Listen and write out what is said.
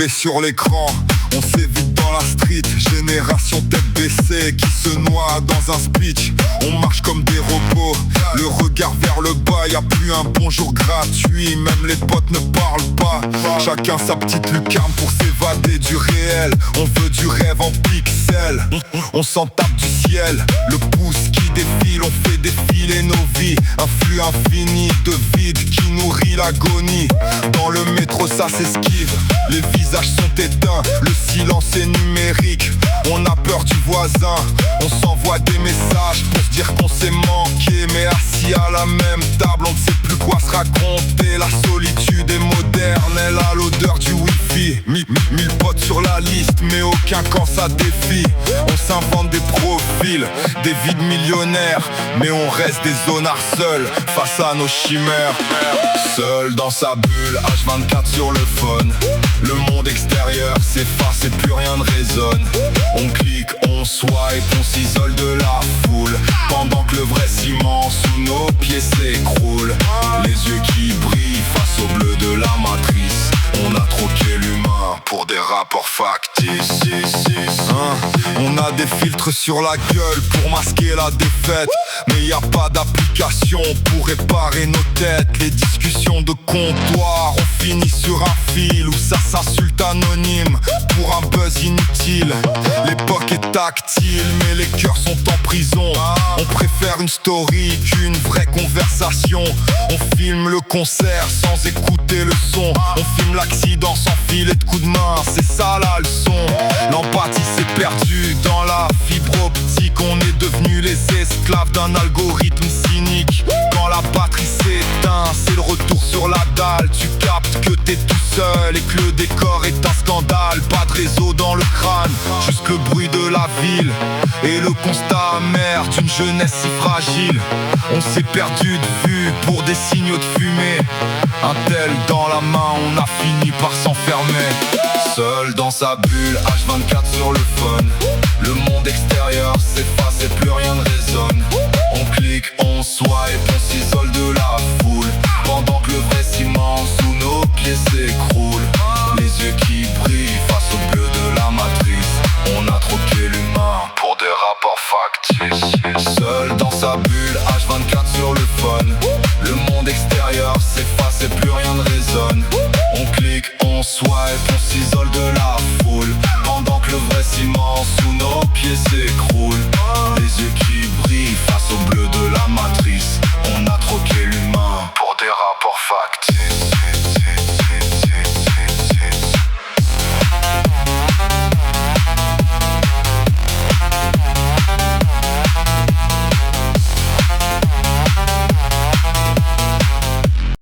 collés sur l'écran. On s'évite dans la street, génération tête baissée qui se noie dans un speech. On marche comme des robots, le regard vers le bas, y'a plus un bonjour gratuit, même les potes ne parlent pas. Chacun sa petite lucarne pour s'évader du réel. On veut du rêve en pixels, on s'en tape du ciel. Le pouce qui défile, on fait défiler nos vies. Un flux infini de vide qui nourrit l'agonie. Dans le métro ça s'esquive, les visages sont éteints, le silence est numérique. On a peur du voisin, on s'envoie des messages pour se dire qu'on s'est manqué. Mais assis à la même table, on ne sait plus quoi se raconter. La solitude est moderne, elle a l'odeur du wifi. Mille potes sur la liste, mais aucun quand ça défie. On s'invente des profils, des vides millionnaires, mais on reste des zonards seuls face à nos chimères. Seul dans sa bulle, H24 sur le phone. Le monde extérieur s'efface et plus rien ne résonne. On clique, on swipe, on s'isole de la foule, pendant que le vrai ciment sous nos pieds s'écroule. Les yeux qui brillent face au bleu de la matrice. On a troqué l'humain pour des rapports factices. On a des filtres sur la gueule pour masquer la défaite, mais y a pas d'application pour réparer nos têtes. Les discussions de comptoir, on finit sur un fil où ça s'insulte anonyme pour un buzz inutile. L'époque est tactile, mais les cœurs sont en prison. On préfère une story qu'une vraie conversation. On filme le concert sans écouter le son. On filme l'accident sans filet de coup de main, c'est ça la leçon. L'empathie s'est perdue dans la fibre optique. On est devenus les esclaves d'un algorithme cynique. Quand la batterie s'éteint, c'est le retour sur la dalle. Tu captes que t'es tout seul et que le décor est un scandale. Pas de réseau dans le crâne, juste le bruit de la ville et le constat amer d'une jeunesse si fragile. On s'est perdu de vue pour des signaux de fumée. Un tel dans la main, on a fini par s'enfermer. Seul dans sa bulle, H24 sur le phone. Le monde extérieur s'efface et plus rien ne résonne. On clique, on swipe, on s'isole de